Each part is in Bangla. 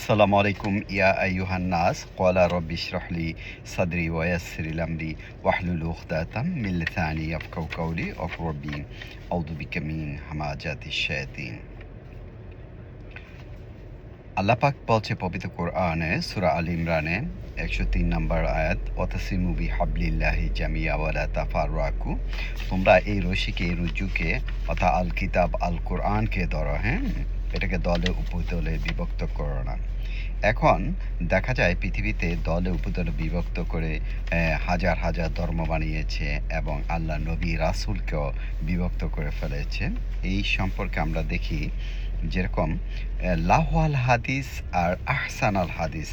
আসসালামু আলাইকুম ইয়া আইয়ুহান নাস ক্বালা রাব্বি ইশরাহ লি সাদরি ওয়া ইয়াসসির লি আমরি ওয়াহলুল উকদাতাম মিন লিসানি ইয়াফকাহু কাওলি রাব্বি আউযু বিকা মিন হামাজাতিশ শায়াতিন। আল্লাহ পাক বলছে পবিত্র কোরআনে সূরা আল ইমরানে 103 নম্বর আয়াত, ওয়াতাসিমু বিহাবলিল্লাহি জামিয়া ওয়া লা তাফাররাকু, তোমরা এই রশিকে, এই রজ্জুকে অর্থাৎ আল কিতাব আল কোরআনকে ধরো, এটাকে দলে উপদলে বিভক্ত করো না। এখন দেখা যায় পৃথিবীতে দলে উপদলে বিভক্ত করে হাজার হাজার ধর্ম বানিয়েছে এবং আল্লাহ নবী রাসূলকেও বিভক্ত করে ফেলেছে। এই সম্পর্কে আমরা দেখি যেরকম লাহওয়াল হাদিস আর আহসান আল হাদিস,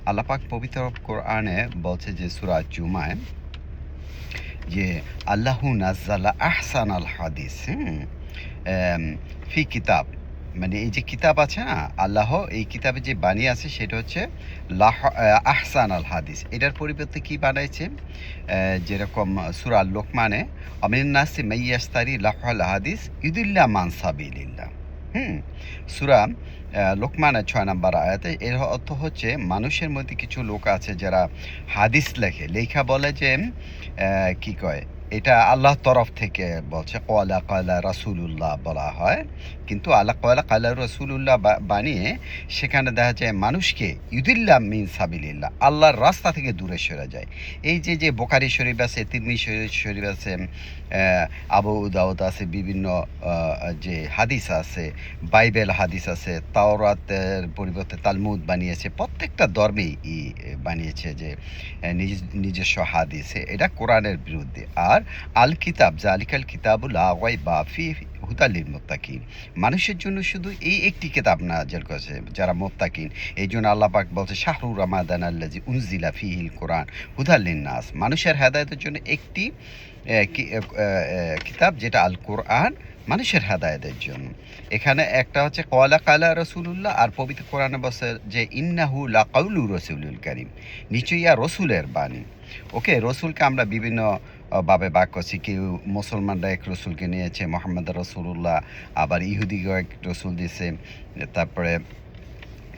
আল্লাহ পাক পবিত্র কোরআনে বলছে যে সূরা জুমায় যে আল্লাহু নাজ্জালা আহসান আল হাদিস ফি কিতাব, মানে এই যে কিতাব আছে না, আল্লাহ এই কিতাবে যে বানিয়ে আছে সেটা হচ্ছে আহসান আল হাদিস। এটার পরিবর্তে কি বানাইছে, যেরকম সূরা লোকমানে আমিন নাসি মাইয়াস্তারি লাহওয়াল হাদিস ইউদিল্লা মান সাবিলিল্লাহ। সূরা লোকমানে 6 নম্বর আয়াতে এর অর্থ হচ্ছে মানুষের মধ্যে কিছু লোক আছে যারা হাদিস লেখা বলে যে কি কয় এটা আল্লাহর তরফ থেকে বলছে, ক্বালা ক্বালা রাসূলুল্লাহ বলা হয়, কিন্তু আল্লাহ ক্বালা ক্বালা রাসূলুল্লাহ বানিয়ে সেখানে দেখা যায় মানুষকে ইউদিল্লাহ মিন সাবিলিল্লাহ, আল্লাহর রাস্তা থেকে দূরে সরে যায়। এই যে বুখারী শরীফ আছে, তিরমিজি শরীফ আছে, আবু দাউদ আছে, বিভিন্ন যে হাদিস আছে, বাইবেল হাদিস আছে, তাওরাতের পরিবর্তে তালমুদ বানিয়েছে, প্রত্যেকটা ধর্মেই বানিয়েছে যে নিজস্ব হাদিস, এটা কোরআনের বিরুদ্ধে। আর আল কিতাব জালিকাল কিতাবুল লা রাইবা ফিহি হুদাল লিল মুত্তাকিন, মানুষের জন্য শুধু এই একটি কিতাব নাযিল করেছে যারা মুত্তাকিন। এই জন্য আল্লাহ পাক বলছে শাহরু রমাদান আল্লাযী উনজিলা ফিহিল কোরআন হুদাল লিন-নাস, মানুষের হেদায়েতের জন্য একটি কিতাব যেটা আল কোরআন, মানুষের হেদায়েতের জন্য। এখানে একটা হচ্ছে ক্বালা ক্বালা রাসূলুল্লাহ, আর পবিত্র কোরআনে বলছে যে ইন্নাহু লাকাউলু রাসূলুল কারীম, নিশ্চয়ই রসুলের বাণী। ওকে, রসুলকে আমরা বিভিন্ন ভাবে ভাগ করছি। কেউ মুসলমানরা এক রসুলকে নিয়েছে মুহাম্মদ রাসূলুল্লাহ, আবার ইহুদিগো এক রসুল দিয়েছে, তারপরে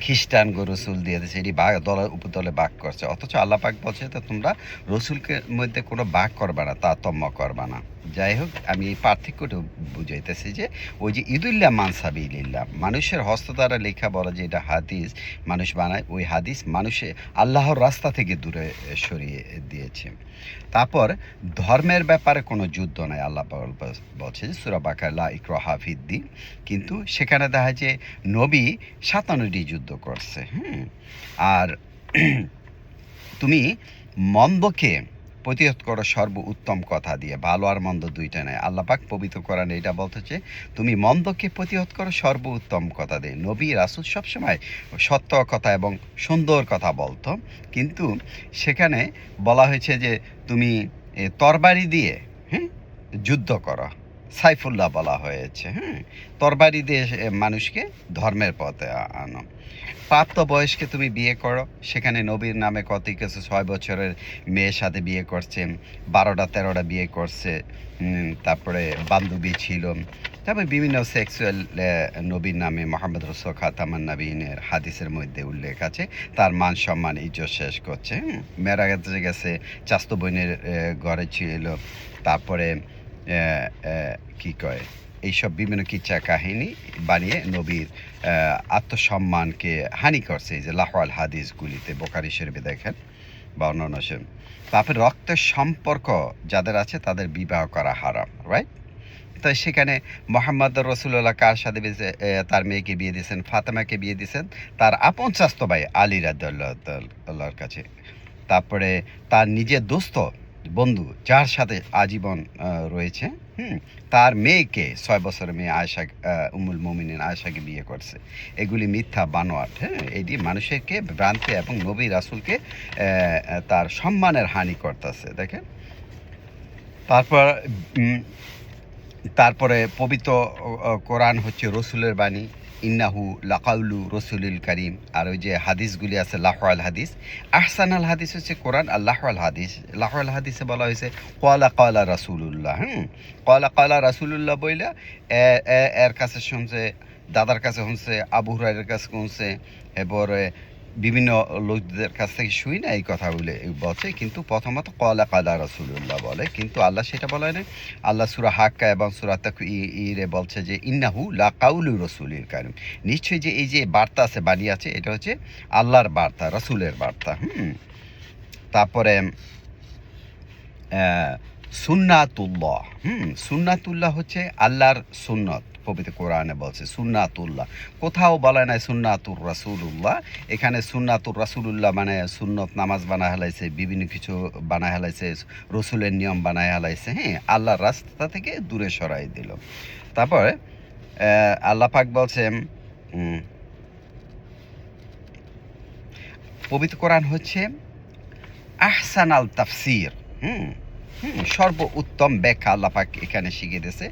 খ্রিস্টান রসুল দিয়ে দিয়েছে, এটি দলে উপদলে ভাগ করছে। অথচ আল্লাহ পাক বলছে তো তোমরা রসুলকে মধ্যে কোনো ভাগ করবে না, তারতম্য করবে না। যাই হোক, আমি এই পার্থক্যটা বুঝাইতেছি যে ওই যে ইদুল্লাহ মানসাবিল্লাহ, মানুষের হস্ত দ্বারা লেখা বলা যে এটা হাদিস মানুষ বানায়, ওই হাদিস মানুষে আল্লাহর রাস্তা থেকে দূরে সরিয়ে দিয়েছে। তারপর ধর্মের ব্যাপারে কোনো যুদ্ধ নাই, আল্লাহ বলছে যে সূরা বাকারা লা ইকরাহা ফিদ্দিন, কিন্তু সেখানে দেখা যায় নবী 57টি যুদ্ধ করছে। আর তুমি মন্দকে প্রতিহত করো সর্ব উত্তম কথা দিয়ে, ভালো আর মন্দ দুইটা নেই। আল্লাহ পাক পবিত্র কোরআনে এটা বলতেছে তুমি মন্দকে প্রতিহত করো সর্ব উত্তম কথা দিয়ে। নবী রাসূল সবসময় সত্য কথা এবং সুন্দর কথা বলতো, কিন্তু সেখানে বলা হয়েছে যে তুমি তরবারি দিয়ে যুদ্ধ করো, সাইফুল্লাহ বলা হয়েছে। তরবারি দিয়ে মানুষকে ধর্মের পথে আনো। প্রাপ্ত বয়সকে তুমি বিয়ে করো, সেখানে নবীর নামে কত কিছু 6 বছরের মেয়ের সাথে বিয়ে করছে, 12টা-13টা বিয়ে করছে, তারপরে বান্ধবী ছিল, তারপরে বিভিন্ন সেক্সুয়াল নবীর নামে মোহাম্মদ রাসূল খাতামান নবীনের হাদিসের মধ্যে উল্লেখ আছে, তার মান সম্মান ইজ্জত শেষ করছে। মেরাজে গেছে, চাস্তো বোনের ঘরে ছিল, তারপরে কি কয় এইসব বিভিন্ন কিচ্ছা কাহিনী বানিয়ে নবীর আত্মসম্মানকে হানি করছে। এই যে লাহওয়াল হাদিসগুলিতে বুখারী শরীফে দেখেন বা অন্যান্য। তারপরে রক্তের সম্পর্ক যাদের আছে তাদের বিবাহ করা হারাম, রাইট? তো সেখানে মুহাম্মদ রাসূলুল্লাহ কার সাথে তার মেয়েকে বিয়ে দিয়েছেন, ফাতেমাকে বিয়ে দিয়েছেন তার আপন চাচতো ভাই আলী রাদিয়াল্লাহুর কাছে। তারপরে তার নিজের দোস্ত বন্ধু যার সাথে আজীবন রয়েছে, তার মেয়েকে 6 বছরের মেয়ে আয়েশা, উম্মুল মুমিনিন আয়েশাকে বিয়ে করছে। এগুলি মিথ্যা বানোয়াট। এটি মানুষকে ভ্রান্তি এবং নবী রাসূলকে তার সম্মানের হানি করতেছে। দেখেন, তারপরে পবিত্র কোরআন হচ্ছে রসুলের বাণী, ইন্নাহু লাকাউলু রসুলুল কারীম। আর ওই যে হাদিসগুলি আছে লাহওয়াল হাদিস, আহসানাল হাদিস হচ্ছে কোরআন, আর লাহওয়াল হাদিস, লাহওয়াল হাদিসে বলা হয়েছে ক্বালা ক্বালা রাসূলুল্লাহ। ক্বালা ক্বালা রাসূলুল্লাহ বইলা এর কাছে শুনছে দাদার কাছে শুনছে, আবু হুরায়রার কাছে শুনছে, এরপরে বিভিন্ন লোকদের কাছ থেকে শুই না এই কথাগুলো বলছে, কিন্তু প্রথমত কলা কালা রাসূলুল্লাহ বলে, কিন্তু আল্লাহ সেটা বলে না। আল্লাহ সূরা হাক্কা এবং সূরা তাকওয়িরে বলছে যে ইন্নাহু লাকাউলু রাসূলিল কারীম, নিশ্চয়ই যে এই যে বার্তা আছে, বাণী আছে, এটা হচ্ছে আল্লাহর বার্তা, রাসূলের বার্তা। তারপরে সুন্নাতুল্লাহ, সুন্নাতুল্লাহ হচ্ছে আল্লাহর সুন্নত, পবিত্র কোরআনে বলছে সুন্নাতুল্লাহ, কোথাও বলে নাই সুন্নাতুর রাসূলুল্লাহ। এখানে সুন্নাতুর রাসূলুল্লাহ মানে সুন্নত নামাজ বানায় হেলাইছে, বিভিন্ন কিছু বানায় হেলাইছে, রসুলের নিয়ম বানায় হেলাইছে, আল্লাহর রাস্তা থেকে দূরে সরাই দিল। তারপরে আল্লাহ পাক বলছে পবিত্র কোরআন হচ্ছে আহসান আল তাফসির, সর্ব উত্তম ব্যাখ্যা আল্লাহ পাক এখানে শিখিয়ে দিয়েছে।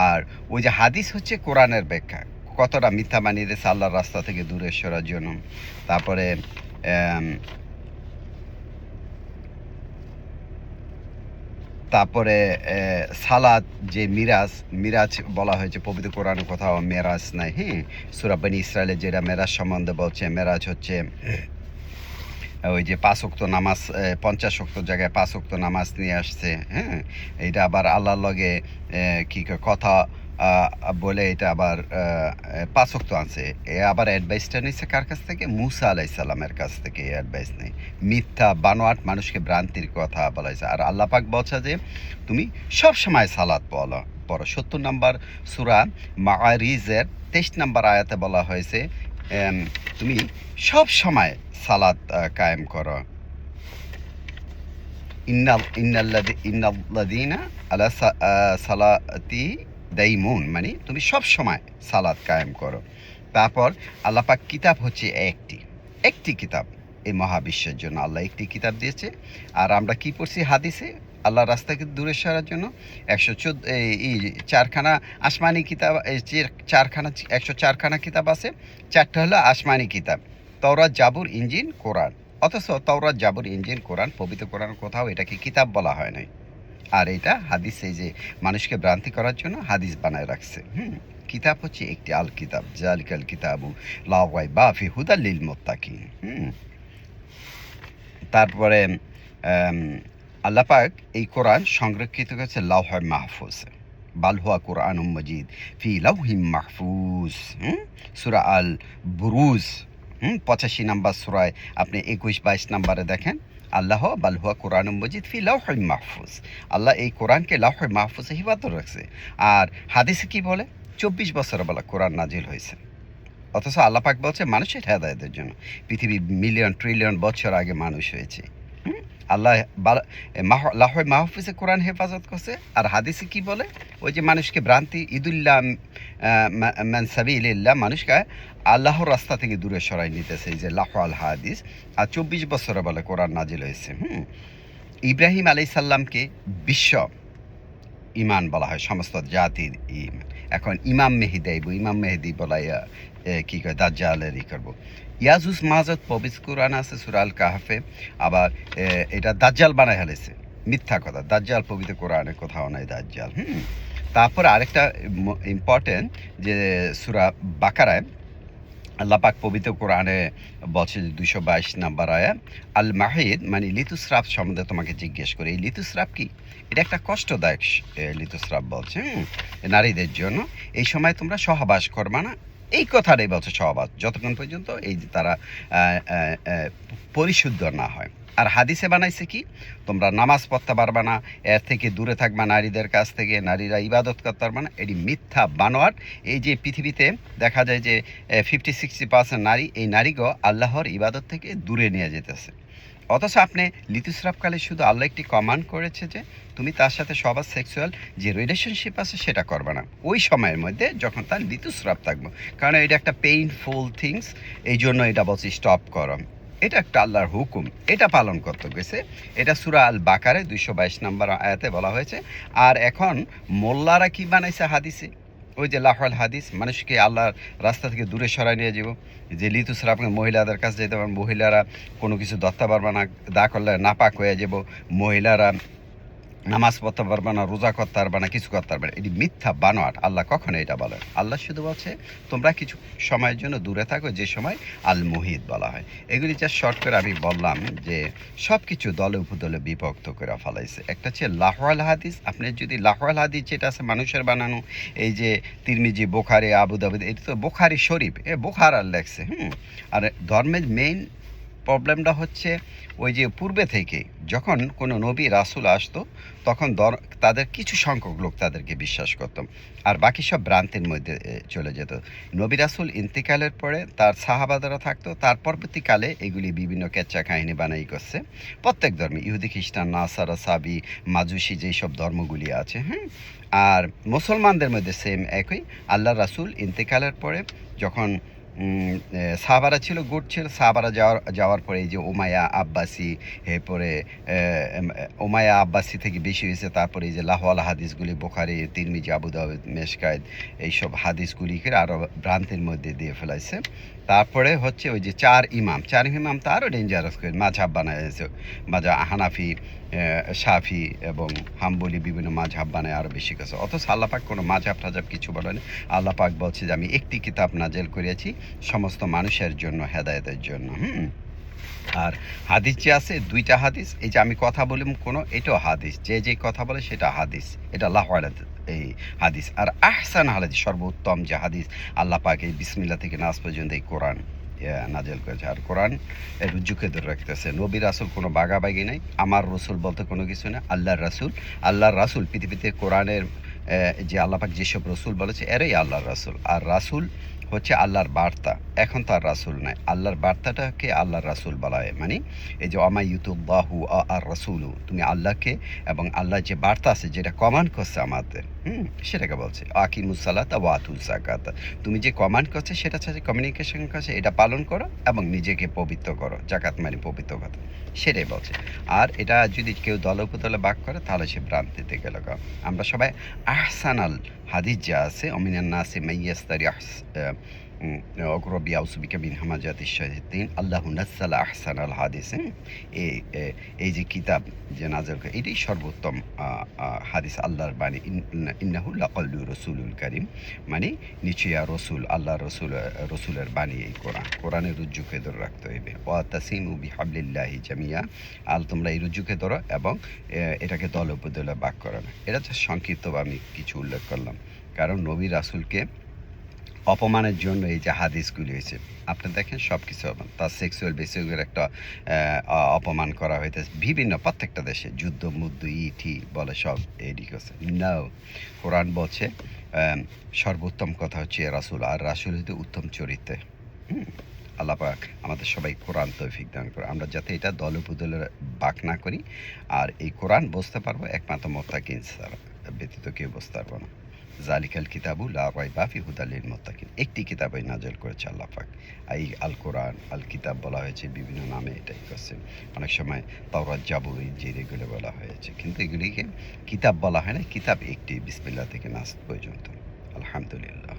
আর ওই যে হাদিস হচ্ছে কোরআনের ব্যাখ্যা, কতটা মিথ্যা বানিয়ে দিয়েছে আল্লাহর রাস্তা থেকে দূরে সরার জন্য। তারপরে তারপরে সালাত, যে মিরাজ বলা হয়েছে পবিত্র কোরআনে, কোথাও মেরাজ নাই। সূরা বনী ইসরাইলের যেটা মেরাজ সম্বন্ধে বলছে, মেরাজ হচ্ছে ওই যে 5 ওয়াক্ত নামাজ, 50 ওয়াক্ত জায়গায় 5 ওয়াক্ত নামাজ নিয়ে আসছে। এটা আবার আল্লাহর লগে কি কথা বলে, এটা আবার 5 ওয়াক্ত আনছে। আবার অ্যাডভাইসটা নিচ্ছে কার কাছ থেকে? মুসা আলাইহিস সালামের কাছ থেকে অ্যাডভাইস নেই। মিথ্যা বানোয়াট মানুষকে ভ্রান্তির কথা বলাইছে। আর আল্লাহ পাক বলছে যে তুমি সব সময় সালাত পড়ো। 70 নম্বর সূরা মাআরিজের 23 নম্বর আয়াতে বলা হয়েছে তুমি সব সময় সালাত কায়েম করো। ইন্নাল্লাযীনা আলা সালাতি দাইমুন, মানে তুমি সব সময় সালাত কায়েম করো। তারপর আল্লাহ পাক কিতাব হচ্ছে একটি কিতাব, এই মহাবিশ্বের জন্য আল্লাহ একটি কিতাব দিয়েছে। আর আমরা কি পড়ছি হাদিসে আল্লাহর রাস্তাকে দূরে সরার জন্য 104খানা আসমানি কিতাব, 104খানা কিতাব আছে। 4টা হলো আসমানি কিতাব, তাওরাত, জাবুর, ইনজিল, কোরআন। অথচ তাওরাত, জাবুর, ইনজিল, কোরআন, পবিত্র কোরআন কোথাও এটাকে কিতাব বলা হয় নাই। আর এটা হাদিস, এই যে মানুষকে ভ্রান্তি করার জন্য হাদিস বানায় রাখছে। কিতাব হচ্ছে একটি, আল কিতাব জালিকাল কিতাবু লা রাইবা ফি হুদাল লিল মুত্তাকিন। তারপরে আল্লাহ পাক এই কোরআন সংরক্ষিত করেছে লাওহে মাহফুজে, বাল হুয়া কুরআনুম মাজিদ ফি লাওহিম মাহফুজ। সূরা আল বুরুজ 85 নম্বর সূরায় আপনি 21-22 নম্বরে দেখেন, আল্লাহ বাল হুয়া কুরআনুম মাজিদ ফি লাওহিম মাহফুজ, আল্লাহ এই কোরআনকে লাওহে মাহফুজে হিফাজত রাখছে। আর হাদিসে কি বলে? 24 বছর বেলা কোরআন নাজিল হয়েছে। অথচ আল্লাহ পাক বলছে মানুষের হেদায়েতের জন্য। পৃথিবী মিলিয়ন ট্রিলিয়ন বছর আগে মানুষ হয়েছে। আল্লাহ লাওহে মাহফুজে কোরআন হেফাজত করছে। আর হাদিসে কি বলে? ওই যে মানুষকে ভ্রান্তি, ইদুল্লাহ মান সাবিলিল্লাহ, মানুষকে আল্লাহর রাস্তা থেকে দূরে সরাই নিতেছে, এই যে লাহ আল হাদিস। আর 24 বছরে বলে কোরআন নাজিল হয়েছে। ইব্রাহিম আলাইহিস সালামকে বিশ্ব ইমান বলা হয়, সমস্ত জাতির ইমান। এখন ইমাম মেহেদি বলাইয়া কি কয় দাজ্জালের করবো। ইয়াজুজ মাজুজ পবিত্র কোরআন আছে সূরা আল কাহফে, আবার এটা দাজ্জাল বানায় ফেলেছে, মিথ্যা কথা। দাজ্জাল পবিত্র কোরআনে কোথাও নাই দাজ্জাল। তারপরে আরেকটা ইম্পর্টেন্ট, যে সূরা বাকারায় আল্লাহ পাক পবিত্র কোরআনে বলছে 222 নম্বর আয়াত, আল মাহিদ মানে ঋতুস্রাব সম্বন্ধে তোমাকে জিজ্ঞেস করি। এই ঋতুস্রাব কি? এটা একটা কষ্টদায়ক ঋতুস্রাব বলছে নারীদের জন্য। এই সময় তোমরা সহবাস করবা না, এই কথাটাই বলছে, সহবাস যতক্ষণ পর্যন্ত এই যে তারা পরিশুদ্ধ না হয়। আর হাদিসে বানাইছে কি? তোমরা নামাজ পড়তে পারবা না, এর থেকে দূরে থাকবা নারীদের কাছ থেকে, নারীরা ইবাদত করতে পারবে না। এটি মিথ্যা বানোয়াট। এই যে পৃথিবীতে দেখা যায় যে 50-60% নারী, এই নারীগো আল্লাহর ইবাদত থেকে দূরে নিয়ে যেতেছে। অথচ আপনি ঋতুস্রাবকালে শুধু আল্লাহ একটি কমান্ড করেছে যে তুমি তার সাথে সবার সেক্সুয়াল যে রিলেশনশিপ আছে সেটা করবে না ওই সময়ের মধ্যে যখন তার ঋতুস্রাব থাকবে, কারণ এটা একটা পেইনফুল থিংস, এই জন্য এটা বলছি স্টপ করো। এটা একটা আল্লাহর হুকুম, এটা পালন করতে গেছে। এটা সূরা আল বাকারে 222 নম্বর আয়াতে বলা হয়েছে। আর এখন মোল্লারা কি বানাইছে হাদিসে, ওই যে লাহল হাদিস, মানুষকে আল্লাহর রাস্তা থেকে দূরে সরাই নিয়ে যাব, যে ঋতুস্রাব মহিলাদের কাছে যেতে পারবেন, মহিলারা কোনো কিছু ধরতে পারবে না, দা করলে নাপাক হয়ে যাব, মহিলারা নামাজ পড়তে পারবে না, রোজা করতে পারবে না, কিছু করতে পারবে না। এটি মিথ্যা বানোয়াট। আল্লাহ কখনো এটা বলেন। আল্লাহ শুধু বলছে তোমরা কিছু সময়ের জন্য দূরে থাকো, যে সময় আল মুহিত বলা হয়। এগুলি যা শর্ট করে আমি বললাম যে সব কিছু দলে উপদলে বিভক্ত করে ফেলাইছে। একটা হচ্ছে লাহওয়াল হাদিস। আপনি যদি লাহওয়াল হাদিস যেটা আছে মানুষের বানানো, এই যে তিরমিজি, বোখারি, আবু দাউদ, এটা তো বোখারি শরীফ, বোখার আর লেখছে। আর ধর্মের মেইন প্রবলেমটা হচ্ছে ওই যে পূর্বে থেকে যখন কোনো নবী রাসূল আসতো, তখন তাদের কিছু সংখ্যক লোক তাদেরকে বিশ্বাস করত, আর বাকি সব ভ্রান্তির মধ্যে চলে যেত। নবী রাসূল ইন্তেকালের পরে তার সাহাবাদারা থাকতো, তার পরবর্তীকালে এগুলি বিভিন্ন কেচ্চা কাহিনী বানাই করছে। প্রত্যেক ধর্মে, ইহুদি, খ্রিস্টান, নাসারা, সাবি, মাজুসি, যেই সব ধর্মগুলি আছে, আর মুসলমানদের মধ্যে সেম একই। আল্লাহ রাসূল ইন্তেকালের পরে যখন সাহাবারা ছিল, গুট ছিল, সাহাবারা যাওয়ার পরে এই যে উমাইয়া আব্বাসি, এরপরে উমাইয়া আব্বাসি থেকে বেশি হয়েছে, তারপরে এই যে লাহওয়াল হাদিসগুলি, বোখারি, তিরমিজি, আবু দাউদ, মেশকায়েত, এইসব হাদিসগুলিকে আরও ভ্রান্তির মধ্যে দিয়ে ফেলাইছে। তারপরে হচ্ছে ওই যে চার ইমাম তো আরও ডেঞ্জারাস করে মাঝহাব বানাইছে। হানাফি, শাফি এবং হাম্বলি, বিভিন্ন মাঝহাব বানায় আরও বেশি কাছে। অথচ আল্লাহ পাক কোনো মাঝহাব টাঝহাব কিছু বলেনি। আল্লাহ পাক বলছে যে আমি একটি কিতাব নাজেল করেছি সমস্ত মানুষের জন্য, হেদায়েতের জন্য। আর হাদিস যে আছে, দুইটা হাদিস, এই যে আমি কথা বললাম কোনো, এটাও হাদিস। যে কথা বলে সেটা হাদিস, এটা লাহওয়াল এই হাদিস। আর আহসান হাদিস, সর্বোত্তম যে হাদিস, আল্লাহ পাক এই বিসমিল্লাহ থেকে নাস পর্যন্ত এই কোরআন নাজেল করেছে। আর কোরআন রুজুকে ধরে রাখতেছে। নবী রাসূল কোনো বাগাবাগি নাই। আমার রসুল বলতে কোনো কিছু না, আল্লাহর রাসূল পৃথিবীতে কোরআনের যে আল্লাহ পাক যেসব রসুল বলেছে এরাই আল্লাহর রাসূল। আর রাসূল হচ্ছে আল্লাহর বার্তা। এখন তো আর রাসূল নাই, আল্লাহর বার্তাটাকে আল্লাহর রাসূল বলা হয়। মানে এই যে অমাইয়ুতুল্লাহু আর রাসূলু, তুমি আল্লাহকে এবং আল্লাহর যে বার্তা আছে, যেটা কমান্ড করছে আমাদের, সেটাকে বলছে আকিমুস সালাতা ওয়া আতুজ যাকাত। তুমি যে কমান্ড করছে, সেটা হচ্ছে কমিউনিকেশন করছে, এটা পালন করো এবং নিজেকে পবিত্র করো। জাকাত মানে পবিত্র কথা, সেটাই বলছে। আর এটা যদি কেউ দলে উপদলে ভাগ করে, তাহলে সে ভ্রান্তিতে গেল। আমরা সবাই আহসানাল হাদিস যা আছে, অমিনান নাসি মাইয়াস্তারি অগ্রবি আউসুবিকা মিন হামাজাতি শায়াতিন আল্লাহু নাজ্জালা আহসানাল হাদিস। এই যে কিতাব যে নাযিল করে, এটাই সর্বোত্তম হাদিস, আল্লাহর বাণী। ইন্নাহু লাকাউলু রাসূলুল কারীম, মানে নিশ্চয়ই রসুল, আল্লাহ রসুলের বাণী এই কোরআনের রুজুকে ধরে রাখতে হইবে। ওয়াতাসিমু বিহাবলিল্লাহি জামিয়া, তোমরা এই রুজুকে ধরো এবং এটাকে দল উপদলে ভাগ করো না। এটা হচ্ছে সংক্ষিপ্ত আমি কিছু উল্লেখ করলাম, কারণ নবী রাসূলকে অপমানের জন্য এই যে হাদিসগুলি হয়েছে। আপনি দেখেন সব কিছু, তার সেক্সুয়াল বেসিকের একটা অপমান করা হইতেছে বিভিন্ন প্রত্যেকটা দেশে, যুদ্ধ মুদ্ধ ইটি বলে সব এডি করছে। নাও, কোরআন বলছে সর্বোত্তম কথা হচ্ছে রাসূল, আর রাসূল হইতে উত্তম চরিত্রে। আল্লাহ পাক আমাদের সবাই কোরআন তৌফিক দান করে, আমরা যাতে এটা দল উপদলে বাক না করি। আর এই কোরআন বুঝতে পারবো একমাত্র মুত্তাকিন ছাড়া, ব্যতীত কেউ বুঝতে পারবো না। জালিকাল কিতাবু লা রাইবা ফি হুদাল লিল মুত্তাকিন, একটি কিতাবই নাযিল করেছে আল্লাহ পাক। এই আল কোরআন, আল কিতাব বলা হয়েছে বিভিন্ন নামে, এটাই করছে। অনেক সময় তাওরাত, জাবুর, ইনজিল এগুলো বলা হয়েছে, কিন্তু এগুলিকে কিতাব বলা হয় না। কিতাব একটি, বিসমিল্লাহ থেকে নাস পর্যন্ত। আলহামদুলিল্লাহ।